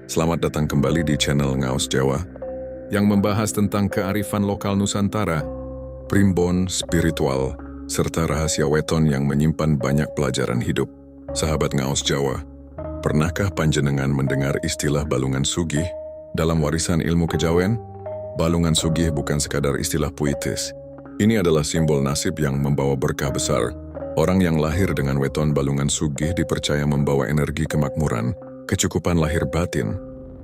Selamat datang kembali di channel Ngaos Jawa yang membahas tentang kearifan lokal Nusantara, primbon, spiritual, serta rahasia weton yang menyimpan banyak pelajaran hidup. Sahabat Ngaos Jawa, pernahkah panjenengan mendengar istilah balungan sugih dalam warisan ilmu kejawen? Balungan sugih bukan sekadar istilah puitis. Ini adalah simbol nasib yang membawa berkah besar. Orang yang lahir dengan weton balungan sugih dipercaya membawa energi kemakmuran, kecukupan lahir batin,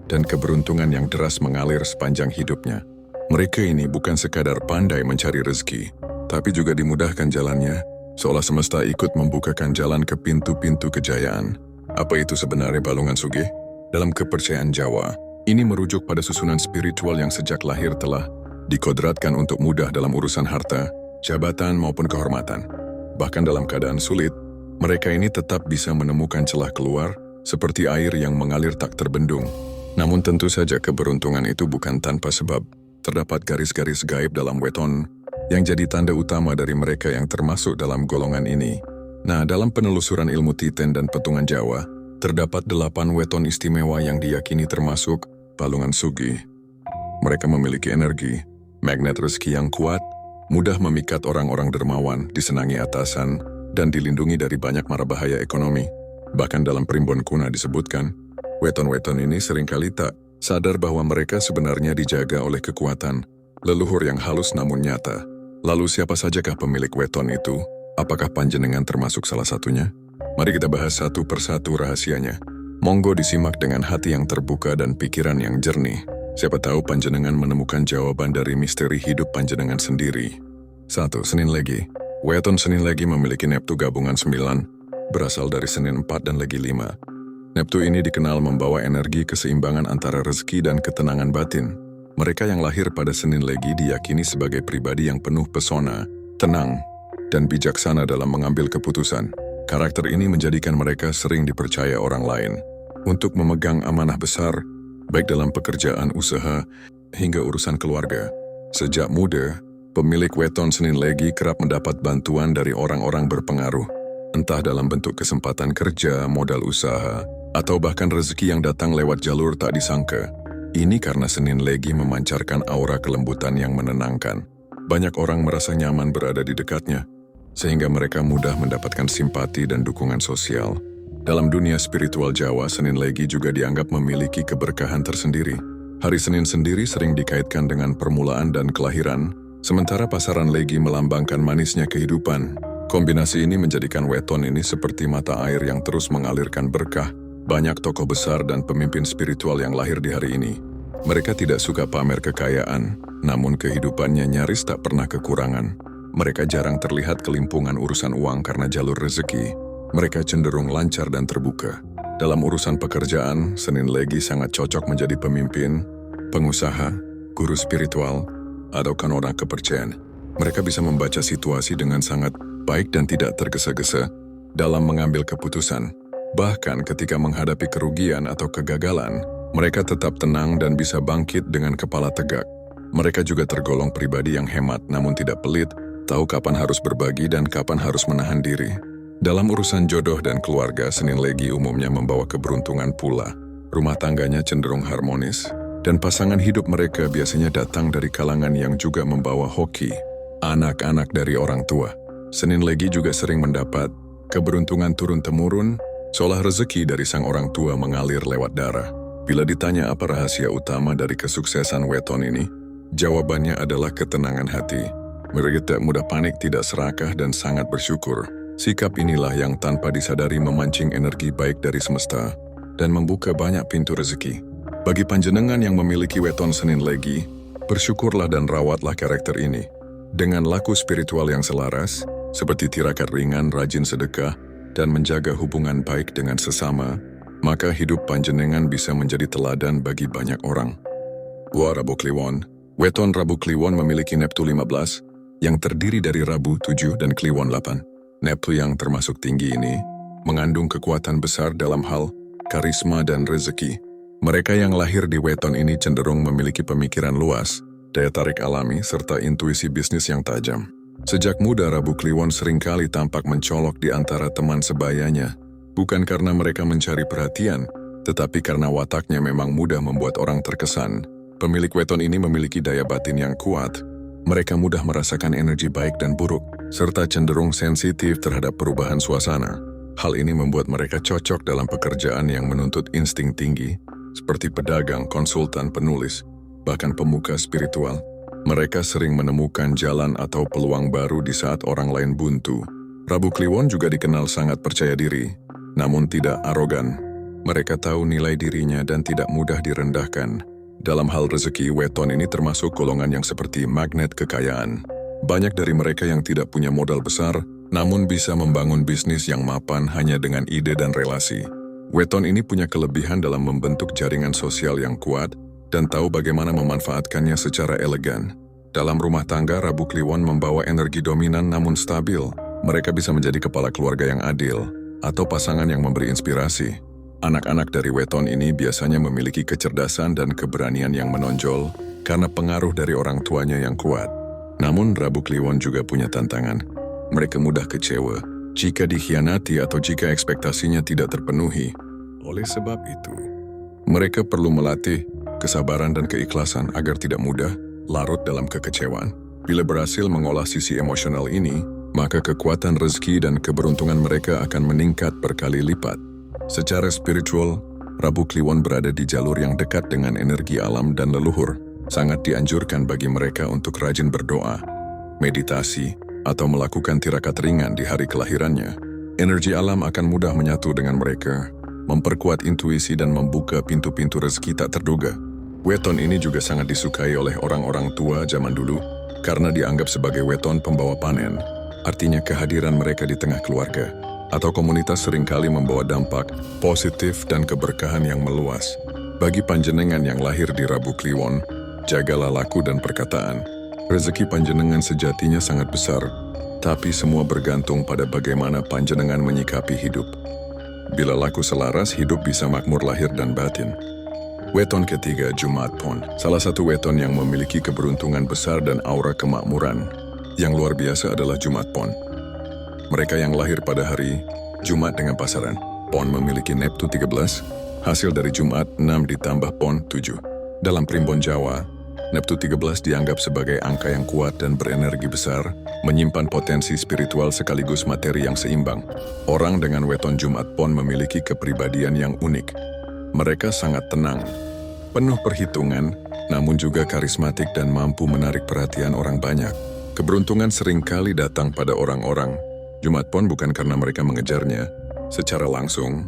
dan keberuntungan yang deras mengalir sepanjang hidupnya. Mereka ini bukan sekadar pandai mencari rezeki, tapi juga dimudahkan jalannya, seolah semesta ikut membukakan jalan ke pintu-pintu kejayaan. Apa itu sebenarnya balungan sugih? Dalam kepercayaan Jawa, ini merujuk pada susunan spiritual yang sejak lahir telah dikodratkan untuk mudah dalam urusan harta, jabatan maupun kehormatan. Bahkan dalam keadaan sulit, mereka ini tetap bisa menemukan celah keluar, seperti air yang mengalir tak terbendung. Namun tentu saja keberuntungan itu bukan tanpa sebab. Terdapat garis-garis gaib dalam weton yang jadi tanda utama dari mereka yang termasuk dalam golongan ini. Nah, dalam penelusuran ilmu titen dan petungan Jawa, terdapat 8 weton istimewa yang diyakini termasuk balungan sugih. Mereka memiliki energi, magnet rezeki yang kuat, mudah memikat orang-orang dermawan, disenangi atasan, dan dilindungi dari banyak mara bahaya ekonomi. Bahkan dalam primbon kuna disebutkan, weton-weton ini seringkali tak sadar bahwa mereka sebenarnya dijaga oleh kekuatan leluhur yang halus namun nyata. Lalu siapa sajakah pemilik weton itu? Apakah panjenengan termasuk salah satunya? Mari kita bahas satu persatu rahasianya. Monggo disimak dengan hati yang terbuka dan pikiran yang jernih. Siapa tahu panjenengan menemukan jawaban dari misteri hidup panjenengan sendiri. 1. Senin Legi. Weton Senin Legi memiliki neptu gabungan 9, berasal dari Senin 4 dan Legi 5. Neptu ini dikenal membawa energi keseimbangan antara rezeki dan ketenangan batin. Mereka yang lahir pada Senin Legi diyakini sebagai pribadi yang penuh pesona, tenang, dan bijaksana dalam mengambil keputusan. Karakter ini menjadikan mereka sering dipercaya orang lain untuk memegang amanah besar, baik dalam pekerjaan, usaha, hingga urusan keluarga. Sejak muda, pemilik weton Senin Legi kerap mendapat bantuan dari orang-orang berpengaruh, entah dalam bentuk kesempatan kerja, modal usaha, atau bahkan rezeki yang datang lewat jalur tak disangka. Ini karena Senin Legi memancarkan aura kelembutan yang menenangkan. Banyak orang merasa nyaman berada di dekatnya, sehingga mereka mudah mendapatkan simpati dan dukungan sosial. Dalam dunia spiritual Jawa, Senin Legi juga dianggap memiliki keberkahan tersendiri. Hari Senin sendiri sering dikaitkan dengan permulaan dan kelahiran, sementara pasaran Legi melambangkan manisnya kehidupan. Kombinasi ini menjadikan weton ini seperti mata air yang terus mengalirkan berkah. Banyak tokoh besar dan pemimpin spiritual yang lahir di hari ini. Mereka tidak suka pamer kekayaan, namun kehidupannya nyaris tak pernah kekurangan. Mereka jarang terlihat kelimpungan urusan uang karena jalur rezeki. Mereka cenderung lancar dan terbuka. Dalam urusan pekerjaan, Senin Legi sangat cocok menjadi pemimpin, pengusaha, guru spiritual, atau orang kepercayaan. Mereka bisa membaca situasi dengan sangat baik dan tidak tergesa-gesa dalam mengambil keputusan. Bahkan ketika menghadapi kerugian atau kegagalan, mereka tetap tenang dan bisa bangkit dengan kepala tegak. Mereka juga tergolong pribadi yang hemat namun tidak pelit, tahu kapan harus berbagi dan kapan harus menahan diri. Dalam urusan jodoh dan keluarga, Senin Legi umumnya membawa keberuntungan pula. Rumah tangganya cenderung harmonis, dan pasangan hidup mereka biasanya datang dari kalangan yang juga membawa hoki, anak-anak dari orang tua. Senin Legi juga sering mendapat keberuntungan turun-temurun, seolah rezeki dari sang orang tua mengalir lewat darah. Bila ditanya apa rahasia utama dari kesuksesan weton ini, jawabannya adalah ketenangan hati. Mereka tak mudah panik, tidak serakah, dan sangat bersyukur. Sikap inilah yang tanpa disadari memancing energi baik dari semesta dan membuka banyak pintu rezeki. Bagi panjenengan yang memiliki weton Senin Legi, bersyukurlah dan rawatlah karakter ini. Dengan laku spiritual yang selaras, seperti tirakat ringan, rajin sedekah, dan menjaga hubungan baik dengan sesama, maka hidup panjenengan bisa menjadi teladan bagi banyak orang. Rabu Kliwon. Weton Rabu Kliwon memiliki neptu 15, yang terdiri dari Rabu 7 dan Kliwon 8. Neptu yang termasuk tinggi ini mengandung kekuatan besar dalam hal karisma dan rezeki. Mereka yang lahir di weton ini cenderung memiliki pemikiran luas, daya tarik alami, serta intuisi bisnis yang tajam. Sejak muda Rabu Kliwon seringkali tampak mencolok di antara teman sebayanya, bukan karena mereka mencari perhatian, tetapi karena wataknya memang mudah membuat orang terkesan. Pemilik weton ini memiliki daya batin yang kuat. Mereka mudah merasakan energi baik dan buruk, serta cenderung sensitif terhadap perubahan suasana. Hal ini membuat mereka cocok dalam pekerjaan yang menuntut insting tinggi, seperti pedagang, konsultan, penulis, bahkan pemuka spiritual. Mereka sering menemukan jalan atau peluang baru di saat orang lain buntu. Rabu Kliwon juga dikenal sangat percaya diri, namun tidak arogan. Mereka tahu nilai dirinya dan tidak mudah direndahkan. Dalam hal rezeki, weton ini termasuk golongan yang seperti magnet kekayaan. Banyak dari mereka yang tidak punya modal besar, namun bisa membangun bisnis yang mapan hanya dengan ide dan relasi. Weton ini punya kelebihan dalam membentuk jaringan sosial yang kuat dan tahu bagaimana memanfaatkannya secara elegan. Dalam rumah tangga, Rabu Kliwon membawa energi dominan namun stabil. Mereka bisa menjadi kepala keluarga yang adil, atau pasangan yang memberi inspirasi. Anak-anak dari weton ini biasanya memiliki kecerdasan dan keberanian yang menonjol karena pengaruh dari orang tuanya yang kuat. Namun Rabu Kliwon juga punya tantangan. Mereka mudah kecewa jika dikhianati atau jika ekspektasinya tidak terpenuhi. Oleh sebab itu, mereka perlu melatih kesabaran dan keikhlasan agar tidak mudah larut dalam kekecewaan. Bila berhasil mengolah sisi emosional ini, maka kekuatan rezeki dan keberuntungan mereka akan meningkat berkali lipat. Secara spiritual, Rabu Kliwon berada di jalur yang dekat dengan energi alam dan leluhur. Sangat dianjurkan bagi mereka untuk rajin berdoa, meditasi, atau melakukan tirakat ringan di hari kelahirannya. Energi alam akan mudah menyatu dengan mereka, memperkuat intuisi dan membuka pintu-pintu rezeki tak terduga. Weton ini juga sangat disukai oleh orang-orang tua zaman dulu karena dianggap sebagai weton pembawa panen. Artinya kehadiran mereka di tengah keluarga atau komunitas seringkali membawa dampak positif dan keberkahan yang meluas. Bagi panjenengan yang lahir di Rabu Kliwon, jagalah laku dan perkataan. Rezeki panjenengan sejatinya sangat besar, tapi semua bergantung pada bagaimana panjenengan menyikapi hidup. Bila laku selaras, hidup bisa makmur lahir dan batin. Weton ketiga, Jumaat Pon. Salah satu weton yang memiliki keberuntungan besar dan aura kemakmuran yang luar biasa adalah Jumaat Pon. Mereka yang lahir pada hari Jumat dengan pasaran Pon memiliki Neptu 13, hasil dari Jumat 6 ditambah Pon 7. Dalam primbon Jawa, Neptu 13 dianggap sebagai angka yang kuat dan berenergi besar, menyimpan potensi spiritual sekaligus materi yang seimbang. Orang dengan weton Jumat Pon memiliki kepribadian yang unik. Mereka sangat tenang, penuh perhitungan, namun juga karismatik dan mampu menarik perhatian orang banyak. Keberuntungan seringkali datang pada orang-orang Jumat Pon bukan karena mereka mengejarnya secara langsung,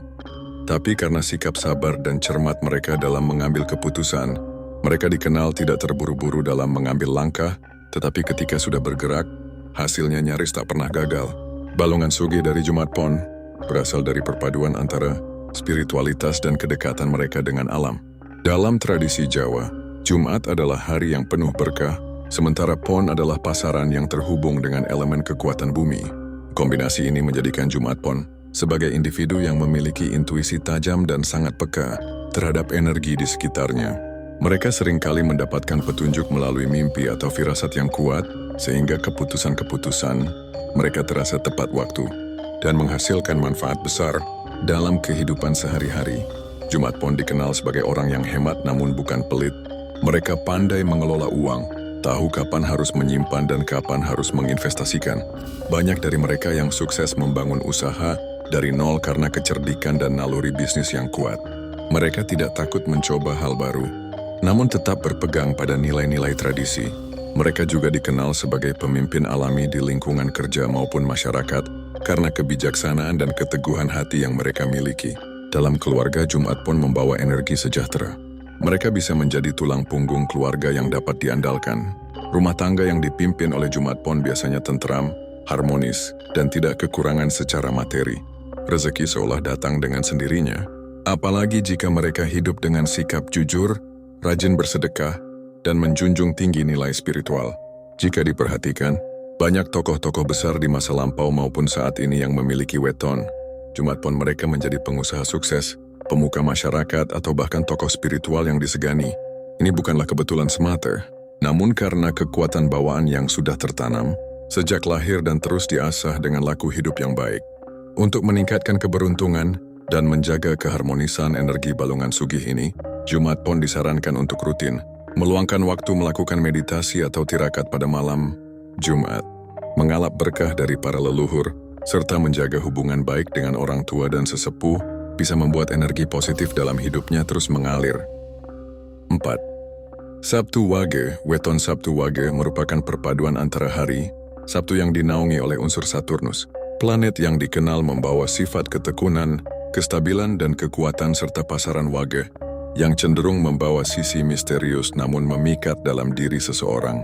tapi karena sikap sabar dan cermat mereka dalam mengambil keputusan. Mereka dikenal tidak terburu-buru dalam mengambil langkah, tetapi ketika sudah bergerak, hasilnya nyaris tak pernah gagal. Balongan sugih dari Jumat Pon berasal dari perpaduan antara spiritualitas dan kedekatan mereka dengan alam. Dalam tradisi Jawa, Jumat adalah hari yang penuh berkah, sementara Pon adalah pasaran yang terhubung dengan elemen kekuatan bumi. Kombinasi ini menjadikan Jumat Pon sebagai individu yang memiliki intuisi tajam dan sangat peka terhadap energi di sekitarnya. Mereka seringkali mendapatkan petunjuk melalui mimpi atau firasat yang kuat, sehingga keputusan-keputusan mereka terasa tepat waktu dan menghasilkan manfaat besar dalam kehidupan sehari-hari. Jumat Pon dikenal sebagai orang yang hemat namun bukan pelit. Mereka pandai mengelola uang, tahu kapan harus menyimpan dan kapan harus menginvestasikan. Banyak dari mereka yang sukses membangun usaha dari nol karena kecerdikan dan naluri bisnis yang kuat. Mereka tidak takut mencoba hal baru, namun tetap berpegang pada nilai-nilai tradisi. Mereka juga dikenal sebagai pemimpin alami di lingkungan kerja maupun masyarakat karena kebijaksanaan dan keteguhan hati yang mereka miliki. Dalam keluarga, Jumat Pon membawa energi sejahtera. Mereka bisa menjadi tulang punggung keluarga yang dapat diandalkan. Rumah tangga yang dipimpin oleh Jumat Pon biasanya tentram, harmonis, dan tidak kekurangan secara materi. Rezeki seolah datang dengan sendirinya. Apalagi jika mereka hidup dengan sikap jujur, rajin bersedekah, dan menjunjung tinggi nilai spiritual. Jika diperhatikan, banyak tokoh-tokoh besar di masa lampau maupun saat ini yang memiliki weton Jumat Pon. Mereka menjadi pengusaha sukses, pemuka masyarakat, atau bahkan tokoh spiritual yang disegani. Ini bukanlah kebetulan semata, namun karena kekuatan bawaan yang sudah tertanam, sejak lahir dan terus diasah dengan laku hidup yang baik. Untuk meningkatkan keberuntungan dan menjaga keharmonisan energi balungan sugih ini, Jumat Pon disarankan untuk rutin meluangkan waktu melakukan meditasi atau tirakat pada malam Jumat, mengalap berkah dari para leluhur, serta menjaga hubungan baik dengan orang tua dan sesepuh bisa membuat energi positif dalam hidupnya terus mengalir. 4. Sabtu Wage. Weton Sabtu Wage merupakan perpaduan antara hari Sabtu yang dinaungi oleh unsur Saturnus, planet yang dikenal membawa sifat ketekunan, kestabilan dan kekuatan, serta pasaran Wage yang cenderung membawa sisi misterius namun memikat dalam diri seseorang.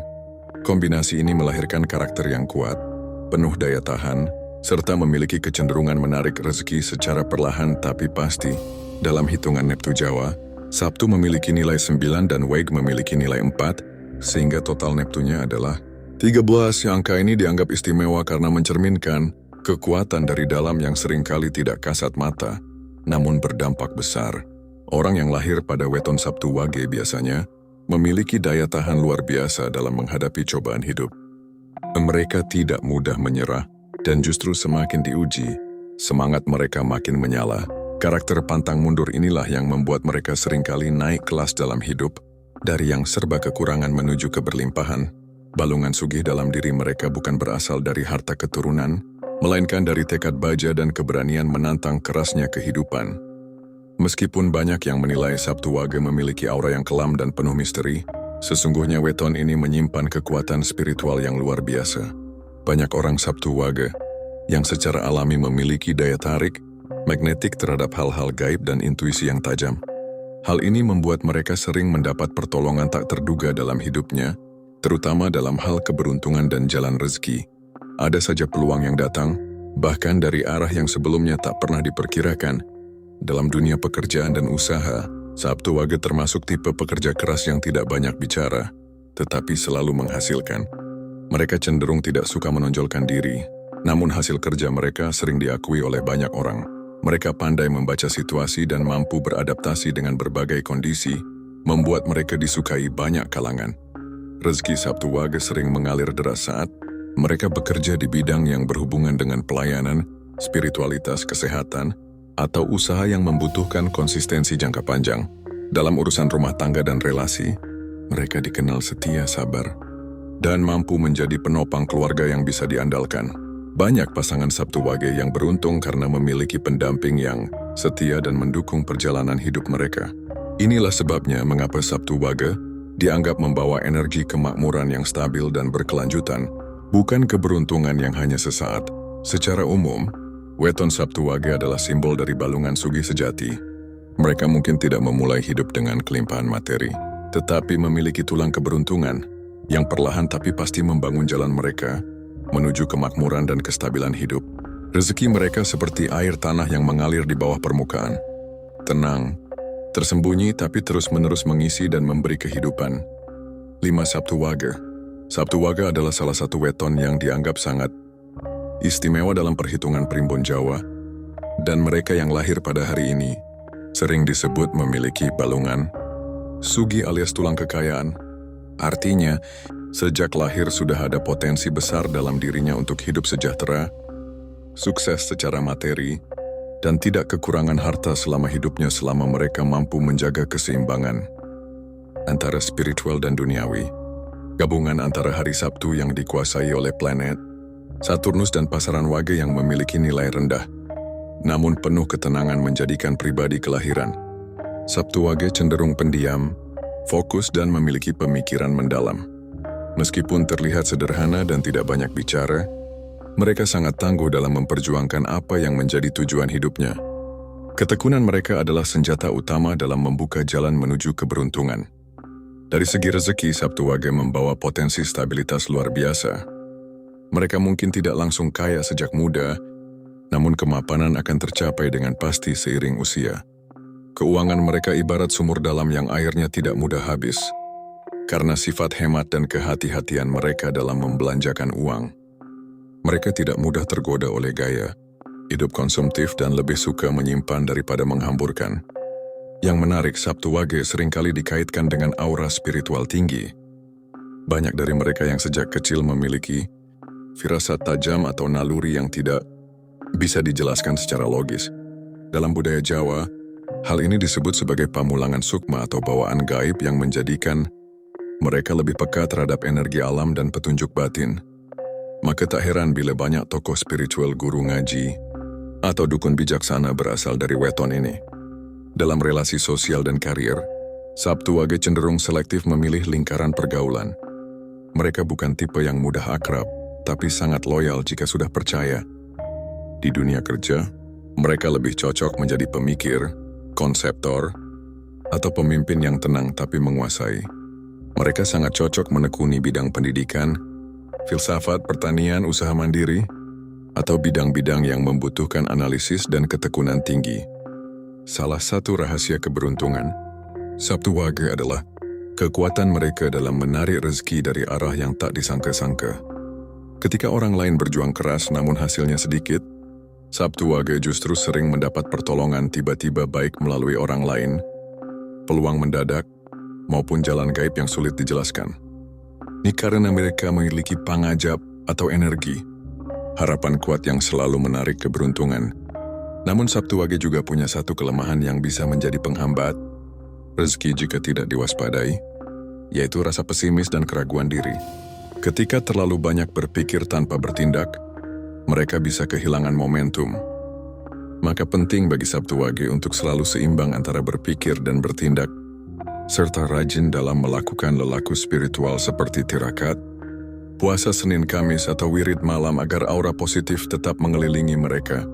Kombinasi ini melahirkan karakter yang kuat, penuh daya tahan, serta memiliki kecenderungan menarik rezeki secara perlahan tapi pasti. Dalam hitungan Neptu Jawa, Sabtu memiliki nilai 9 dan Wage memiliki nilai 4, sehingga total Neptunya adalah 13. Angka ini dianggap istimewa karena mencerminkan kekuatan dari dalam yang seringkali tidak kasat mata, namun berdampak besar. Orang yang lahir pada weton Sabtu Wage biasanya memiliki daya tahan luar biasa dalam menghadapi cobaan hidup. Mereka tidak mudah menyerah, dan justru semakin diuji, semangat mereka makin menyala. Karakter pantang mundur inilah yang membuat mereka seringkali naik kelas dalam hidup, dari yang serba kekurangan menuju keberlimpahan. Balungan sugih dalam diri mereka bukan berasal dari harta keturunan, melainkan dari tekad baja dan keberanian menantang kerasnya kehidupan. Meskipun banyak yang menilai Sabtu Wage memiliki aura yang kelam dan penuh misteri, sesungguhnya weton ini menyimpan kekuatan spiritual yang luar biasa. Banyak orang Sabtu Wage yang secara alami memiliki daya tarik magnetik terhadap hal-hal gaib dan intuisi yang tajam. Hal ini membuat mereka sering mendapat pertolongan tak terduga dalam hidupnya, terutama dalam hal keberuntungan dan jalan rezeki. Ada saja peluang yang datang, bahkan dari arah yang sebelumnya tak pernah diperkirakan. Dalam dunia pekerjaan dan usaha, Sabtu Wage termasuk tipe pekerja keras yang tidak banyak bicara, tetapi selalu menghasilkan. Mereka cenderung tidak suka menonjolkan diri, namun hasil kerja mereka sering diakui oleh banyak orang. Mereka pandai membaca situasi dan mampu beradaptasi dengan berbagai kondisi, membuat mereka disukai banyak kalangan. Rezeki Sabtu Wage sering mengalir deras saat mereka bekerja di bidang yang berhubungan dengan pelayanan, spiritualitas, kesehatan, atau usaha yang membutuhkan konsistensi jangka panjang. Dalam urusan rumah tangga dan relasi, mereka dikenal setia, sabar, dan mampu menjadi penopang keluarga yang bisa diandalkan. Banyak pasangan Sabtu Wage yang beruntung karena memiliki pendamping yang setia dan mendukung perjalanan hidup mereka. Inilah sebabnya mengapa Sabtu Wage dianggap membawa energi kemakmuran yang stabil dan berkelanjutan, bukan keberuntungan yang hanya sesaat. Secara umum, weton Sabtu Wage adalah simbol dari balungan sugih sejati. Mereka mungkin tidak memulai hidup dengan kelimpahan materi, tetapi memiliki tulang keberuntungan yang perlahan tapi pasti membangun jalan mereka menuju kemakmuran dan kestabilan hidup. Rezeki mereka seperti air tanah yang mengalir di bawah permukaan. Tenang, tersembunyi tapi terus-menerus mengisi dan memberi kehidupan. 5. Sabtu Wage. Sabtu Wage adalah salah satu weton yang dianggap sangat istimewa dalam perhitungan primbon Jawa, dan mereka yang lahir pada hari ini sering disebut memiliki balungan sugih alias tulang kekayaan. Artinya, sejak lahir sudah ada potensi besar dalam dirinya untuk hidup sejahtera, sukses secara materi, dan tidak kekurangan harta selama hidupnya selama mereka mampu menjaga keseimbangan antara spiritual dan duniawi. Gabungan antara hari Sabtu yang dikuasai oleh planet Saturnus dan pasaran Wage yang memiliki nilai rendah, namun penuh ketenangan menjadikan pribadi kelahiran. Sabtu Wage cenderung pendiam, fokus dan memiliki pemikiran mendalam. Meskipun terlihat sederhana dan tidak banyak bicara, mereka sangat tangguh dalam memperjuangkan apa yang menjadi tujuan hidupnya. Ketekunan mereka adalah senjata utama dalam membuka jalan menuju keberuntungan. Dari segi rezeki, Sabtu Wage membawa potensi stabilitas luar biasa. Mereka mungkin tidak langsung kaya sejak muda, namun kemapanan akan tercapai dengan pasti seiring usia. Keuangan mereka ibarat sumur dalam yang airnya tidak mudah habis, karena sifat hemat dan kehati-hatian mereka dalam membelanjakan uang. Mereka tidak mudah tergoda oleh gaya hidup konsumtif dan lebih suka menyimpan daripada menghamburkan. Yang menarik, Sabtu Wage seringkali dikaitkan dengan aura spiritual tinggi. Banyak dari mereka yang sejak kecil memiliki firasat tajam atau naluri yang tidak bisa dijelaskan secara logis. Dalam budaya Jawa, hal ini disebut sebagai pamulangan sukma atau bawaan gaib yang menjadikan mereka lebih peka terhadap energi alam dan petunjuk batin. Maka tak heran bila banyak tokoh spiritual, guru ngaji, atau dukun bijaksana berasal dari weton ini. Dalam relasi sosial dan karier, Sabtu Wage cenderung selektif memilih lingkaran pergaulan. Mereka bukan tipe yang mudah akrab, tapi sangat loyal jika sudah percaya. Di dunia kerja, mereka lebih cocok menjadi pemikir, konseptor, atau pemimpin yang tenang tapi menguasai. Mereka sangat cocok menekuni bidang pendidikan, filsafat, pertanian, usaha mandiri, atau bidang-bidang yang membutuhkan analisis dan ketekunan tinggi. Salah satu rahasia keberuntungan Sabtu Wage adalah kekuatan mereka dalam menarik rezeki dari arah yang tak disangka-sangka. Ketika orang lain berjuang keras namun hasilnya sedikit, Sabtu Wage justru sering mendapat pertolongan tiba-tiba baik melalui orang lain, peluang mendadak, maupun jalan gaib yang sulit dijelaskan. Ini karena mereka memiliki pangajab atau energi, harapan kuat yang selalu menarik keberuntungan. Namun Sabtu Wage juga punya satu kelemahan yang bisa menjadi penghambat rezeki jika tidak diwaspadai, yaitu rasa pesimis dan keraguan diri. Ketika terlalu banyak berpikir tanpa bertindak, mereka bisa kehilangan momentum. Maka penting bagi Sabtu Wage untuk selalu seimbang antara berpikir dan bertindak, serta rajin dalam melakukan lelaku spiritual seperti tirakat, puasa Senin Kamis atau wirid malam agar aura positif tetap mengelilingi mereka.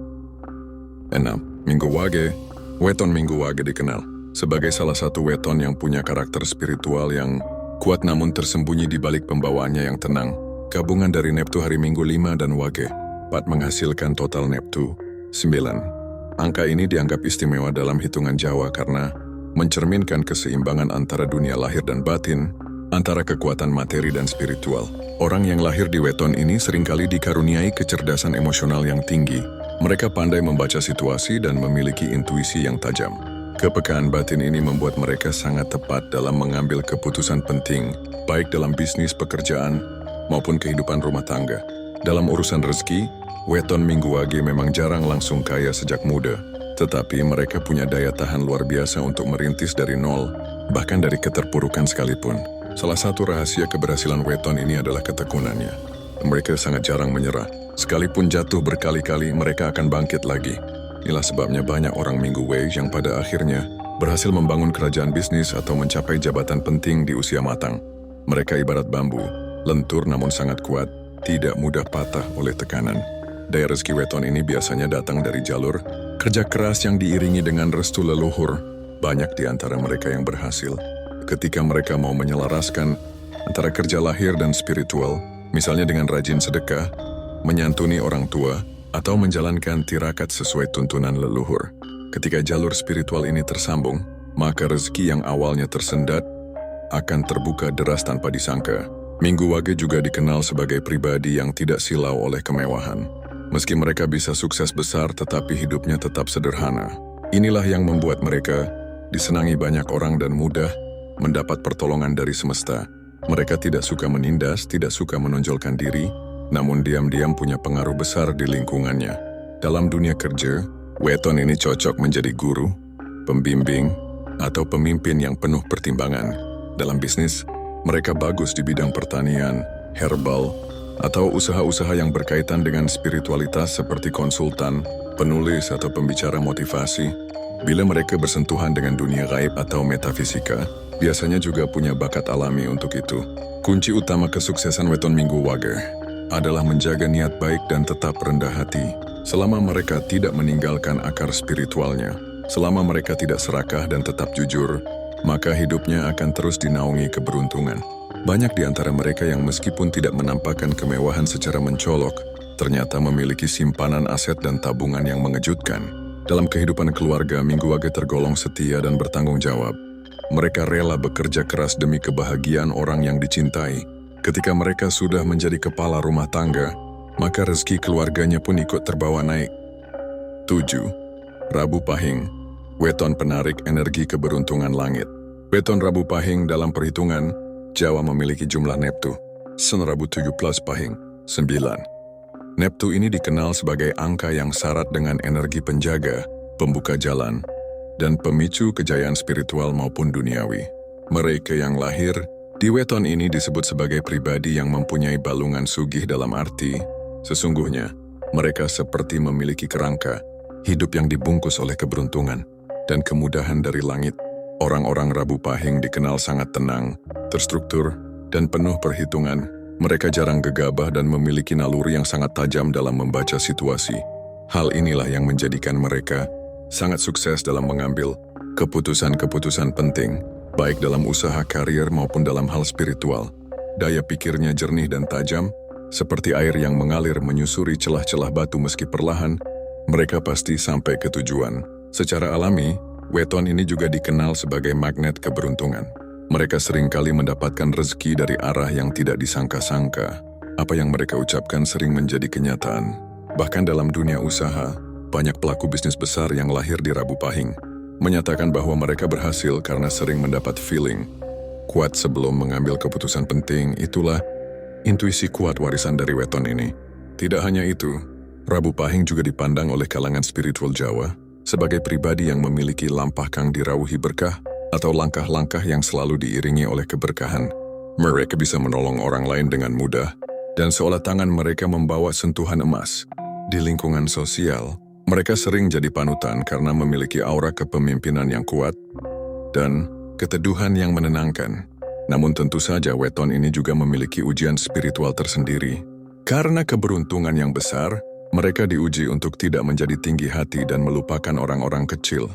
6. Minggu Wage. Weton Minggu Wage dikenal sebagai salah satu weton yang punya karakter spiritual yang kuat namun tersembunyi di balik pembawaannya yang tenang. Gabungan dari Neptu hari Minggu 5 dan Wage 4 menghasilkan total Neptu 9. Angka ini dianggap istimewa dalam hitungan Jawa karena mencerminkan keseimbangan antara dunia lahir dan batin, antara kekuatan materi dan spiritual. Orang yang lahir di weton ini seringkali dikaruniai kecerdasan emosional yang tinggi. Mereka pandai membaca situasi dan memiliki intuisi yang tajam. Kepekaan batin ini membuat mereka sangat tepat dalam mengambil keputusan penting, baik dalam bisnis, pekerjaan, maupun kehidupan rumah tangga. Dalam urusan rezeki, weton Minggu Wage memang jarang langsung kaya sejak muda, tetapi mereka punya daya tahan luar biasa untuk merintis dari nol, bahkan dari keterpurukan sekalipun. Salah satu rahasia keberhasilan weton ini adalah ketekunannya. Mereka sangat jarang menyerah. Sekalipun jatuh berkali-kali, mereka akan bangkit lagi. Inilah sebabnya banyak orang Minggu Wage yang pada akhirnya berhasil membangun kerajaan bisnis atau mencapai jabatan penting di usia matang. Mereka ibarat bambu, lentur namun sangat kuat, tidak mudah patah oleh tekanan. Daya rezeki weton ini biasanya datang dari jalur kerja keras yang diiringi dengan restu leluhur. Banyak di antara mereka yang berhasil ketika mereka mau menyelaraskan antara kerja lahir dan spiritual, misalnya dengan rajin sedekah, menyantuni orang tua, atau menjalankan tirakat sesuai tuntunan leluhur. Ketika jalur spiritual ini tersambung, maka rezeki yang awalnya tersendat akan terbuka deras tanpa disangka. Minggu Wage juga dikenal sebagai pribadi yang tidak silau oleh kemewahan. Meski mereka bisa sukses besar, tetapi hidupnya tetap sederhana. Inilah yang membuat mereka disenangi banyak orang dan mudah mendapat pertolongan dari semesta. Mereka tidak suka menindas, tidak suka menonjolkan diri, namun diam-diam punya pengaruh besar di lingkungannya. Dalam dunia kerja, weton ini cocok menjadi guru, pembimbing, atau pemimpin yang penuh pertimbangan. Dalam bisnis, mereka bagus di bidang pertanian, herbal, atau usaha-usaha yang berkaitan dengan spiritualitas seperti konsultan, penulis, atau pembicara motivasi. Bila mereka bersentuhan dengan dunia gaib atau metafisika, biasanya juga punya bakat alami untuk itu. Kunci utama kesuksesan weton Minggu Wage adalah menjaga niat baik dan tetap rendah hati. Selama mereka tidak meninggalkan akar spiritualnya, selama mereka tidak serakah dan tetap jujur, maka hidupnya akan terus dinaungi keberuntungan. Banyak di antara mereka yang meskipun tidak menampakkan kemewahan secara mencolok, ternyata memiliki simpanan aset dan tabungan yang mengejutkan. Dalam kehidupan keluarga, Minggu Wage tergolong setia dan bertanggung jawab. Mereka rela bekerja keras demi kebahagiaan orang yang dicintai. Ketika mereka sudah menjadi kepala rumah tangga, maka rezeki keluarganya pun ikut terbawa naik. 7. Rabu Pahing. Weton penarik energi keberuntungan langit. Weton Rabu Pahing dalam perhitungan Jawa memiliki jumlah Neptu. Sen Rabu 17 Pahing 9. Neptu ini dikenal sebagai angka yang syarat dengan energi penjaga, pembuka jalan, dan pemicu kejayaan spiritual maupun duniawi. Mereka yang lahir di weton ini disebut sebagai pribadi yang mempunyai balungan sugih dalam arti, sesungguhnya mereka seperti memiliki kerangka, hidup yang dibungkus oleh keberuntungan dan kemudahan dari langit. Orang-orang Rabu Pahing dikenal sangat tenang, terstruktur, dan penuh perhitungan. Mereka jarang gegabah dan memiliki naluri yang sangat tajam dalam membaca situasi. Hal inilah yang menjadikan mereka sangat sukses dalam mengambil keputusan-keputusan penting, baik dalam usaha karier maupun dalam hal spiritual. Daya pikirnya jernih dan tajam, seperti air yang mengalir menyusuri celah-celah batu meski perlahan, mereka pasti sampai ke tujuan. Secara alami, weton ini juga dikenal sebagai magnet keberuntungan. Mereka seringkali mendapatkan rezeki dari arah yang tidak disangka-sangka. Apa yang mereka ucapkan sering menjadi kenyataan. Bahkan dalam dunia usaha, banyak pelaku bisnis besar yang lahir di Rabu Pahing menyatakan bahwa mereka berhasil karena sering mendapat feeling kuat sebelum mengambil keputusan penting. Itulah intuisi kuat warisan dari weton ini. Tidak hanya itu, Rabu Pahing juga dipandang oleh kalangan spiritual Jawa sebagai pribadi yang memiliki lampah kang dirauhi berkah atau langkah-langkah yang selalu diiringi oleh keberkahan. Mereka bisa menolong orang lain dengan mudah, dan seolah tangan mereka membawa sentuhan emas. Di lingkungan sosial, mereka sering jadi panutan karena memiliki aura kepemimpinan yang kuat dan keteduhan yang menenangkan. Namun tentu saja weton ini juga memiliki ujian spiritual tersendiri. Karena keberuntungan yang besar, mereka diuji untuk tidak menjadi tinggi hati dan melupakan orang-orang kecil.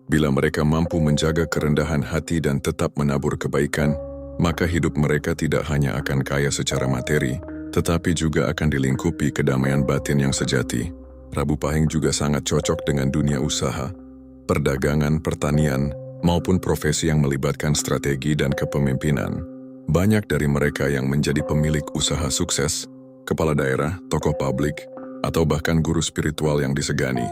Bila mereka mampu menjaga kerendahan hati dan tetap menabur kebaikan, maka hidup mereka tidak hanya akan kaya secara materi, tetapi juga akan dilingkupi kedamaian batin yang sejati. Rabu Pahing juga sangat cocok dengan dunia usaha, perdagangan, pertanian, maupun profesi yang melibatkan strategi dan kepemimpinan. Banyak dari mereka yang menjadi pemilik usaha sukses, kepala daerah, tokoh publik, atau bahkan guru spiritual yang disegani.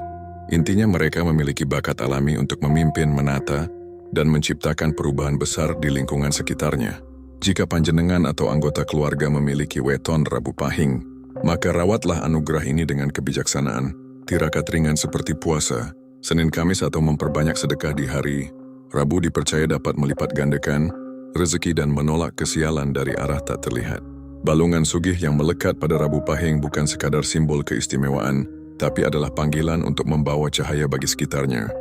Intinya mereka memiliki bakat alami untuk memimpin, menata, dan menciptakan perubahan besar di lingkungan sekitarnya. Jika panjenengan atau anggota keluarga memiliki weton Rabu Pahing, maka rawatlah anugerah ini dengan kebijaksanaan. Tirakat ringan seperti puasa, Senin Kamis atau memperbanyak sedekah di hari Rabu dipercaya dapat melipat gandakan rezeki dan menolak kesialan dari arah tak terlihat. Balungan sugih yang melekat pada Rabu Pahing bukan sekadar simbol keistimewaan, tapi adalah panggilan untuk membawa cahaya bagi sekitarnya.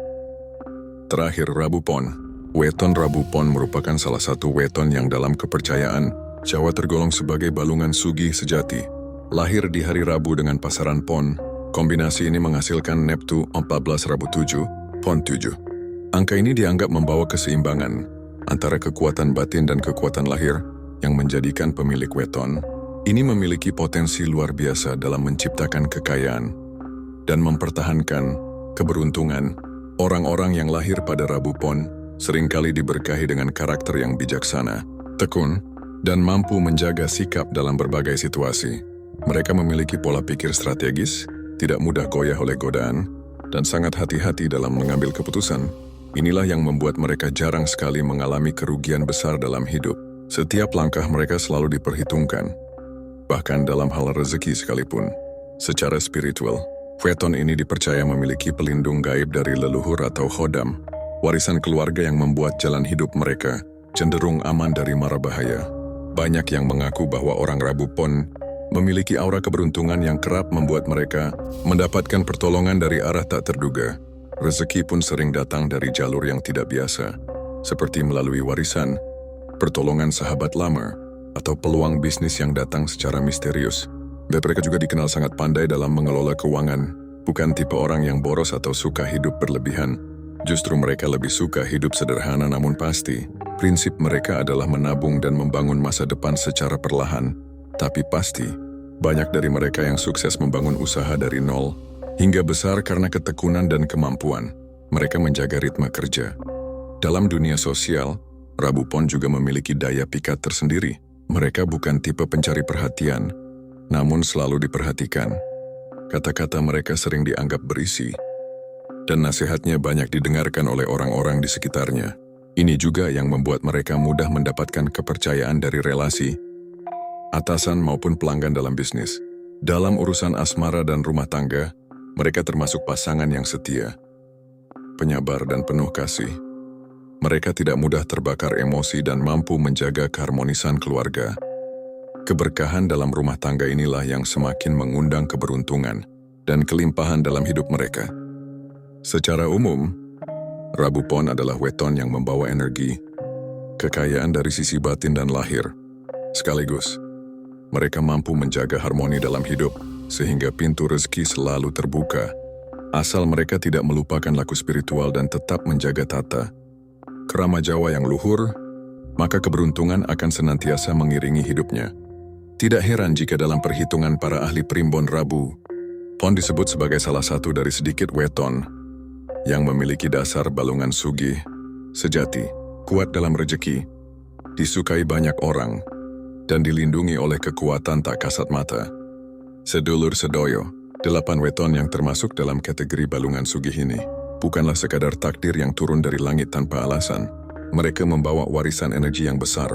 Terakhir, Rabu Pon. Weton Rabu Pon merupakan salah satu weton yang dalam kepercayaan Jawa tergolong sebagai balungan sugih sejati. Lahir di hari Rabu dengan pasaran Pon, kombinasi ini menghasilkan Neptu 14 Rabu 7, Pon 7. Angka ini dianggap membawa keseimbangan antara kekuatan batin dan kekuatan lahir yang menjadikan pemilik weton ini memiliki potensi luar biasa dalam menciptakan kekayaan dan mempertahankan keberuntungan. Orang-orang yang lahir pada Rabu Pon seringkali diberkahi dengan karakter yang bijaksana, tekun, dan mampu menjaga sikap dalam berbagai situasi. Mereka memiliki pola pikir strategis, tidak mudah goyah oleh godaan, dan sangat hati-hati dalam mengambil keputusan. Inilah yang membuat mereka jarang sekali mengalami kerugian besar dalam hidup. Setiap langkah mereka selalu diperhitungkan, bahkan dalam hal rezeki sekalipun. Secara spiritual, weton ini dipercaya memiliki pelindung gaib dari leluhur atau khodam, warisan keluarga yang membuat jalan hidup mereka cenderung aman dari mara bahaya. Banyak yang mengaku bahwa orang Rabu Pon memiliki aura keberuntungan yang kerap membuat mereka mendapatkan pertolongan dari arah tak terduga. Rezeki pun sering datang dari jalur yang tidak biasa, seperti melalui warisan, pertolongan sahabat lama, atau peluang bisnis yang datang secara misterius. Mereka juga dikenal sangat pandai dalam mengelola keuangan, bukan tipe orang yang boros atau suka hidup berlebihan. Justru mereka lebih suka hidup sederhana namun pasti. Prinsip mereka adalah menabung dan membangun masa depan secara perlahan, tapi pasti. Banyak dari mereka yang sukses membangun usaha dari nol hingga besar karena ketekunan dan kemampuan. Mereka menjaga ritme kerja. Dalam dunia sosial, Rabu Pon juga memiliki daya pikat tersendiri. Mereka bukan tipe pencari perhatian, namun selalu diperhatikan. Kata-kata mereka sering dianggap berisi, dan nasihatnya banyak didengarkan oleh orang-orang di sekitarnya. Ini juga yang membuat mereka mudah mendapatkan kepercayaan dari relasi, atasan maupun pelanggan dalam bisnis. Dalam urusan asmara dan rumah tangga, mereka termasuk pasangan yang setia, penyabar dan penuh kasih. Mereka tidak mudah terbakar emosi dan mampu menjaga keharmonisan keluarga. Keberkahan dalam rumah tangga inilah yang semakin mengundang keberuntungan dan kelimpahan dalam hidup mereka. Secara umum, Rabu Pon adalah weton yang membawa energi, kekayaan dari sisi batin dan lahir. Sekaligus, mereka mampu menjaga harmoni dalam hidup sehingga pintu rezeki selalu terbuka, asal mereka tidak melupakan laku spiritual dan tetap menjaga tata krama Jawa yang luhur, maka keberuntungan akan senantiasa mengiringi hidupnya. Tidak heran jika dalam perhitungan para ahli primbon Rabu Pon disebut sebagai salah satu dari sedikit weton yang memiliki dasar balungan sugih, sejati, kuat dalam rejeki, disukai banyak orang, dan dilindungi oleh kekuatan tak kasat mata. Sedulur sedoyo, 8 weton yang termasuk dalam kategori balungan sugih ini bukanlah sekadar takdir yang turun dari langit tanpa alasan. Mereka membawa warisan energi yang besar,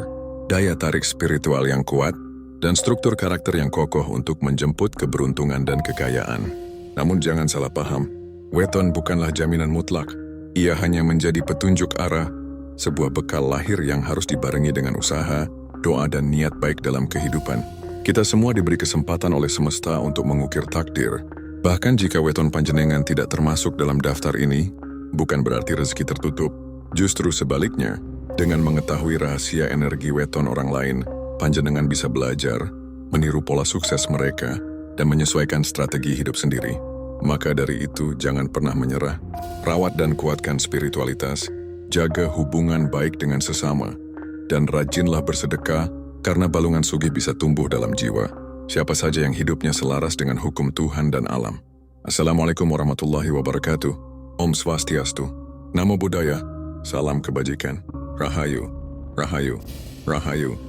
daya tarik spiritual yang kuat, dan struktur karakter yang kokoh untuk menjemput keberuntungan dan kekayaan. Namun jangan salah paham, weton bukanlah jaminan mutlak. Ia hanya menjadi petunjuk arah, sebuah bekal lahir yang harus dibarengi dengan usaha, doa dan niat baik dalam kehidupan. Kita semua diberi kesempatan oleh semesta untuk mengukir takdir. Bahkan jika weton panjenengan tidak termasuk dalam daftar ini, bukan berarti rezeki tertutup. Justru sebaliknya, dengan mengetahui rahasia energi weton orang lain, panjenengan bisa belajar, meniru pola sukses mereka, dan menyesuaikan strategi hidup sendiri. Maka dari itu, jangan pernah menyerah. Rawat dan kuatkan spiritualitas, jaga hubungan baik dengan sesama, dan rajinlah bersedekah karena balungan sugih bisa tumbuh dalam jiwa. Siapa saja yang hidupnya selaras dengan hukum Tuhan dan alam. Assalamualaikum warahmatullahi wabarakatuh. Om Swastiastu. Namo Buddhaya. Salam kebajikan. Rahayu. Rahayu. Rahayu.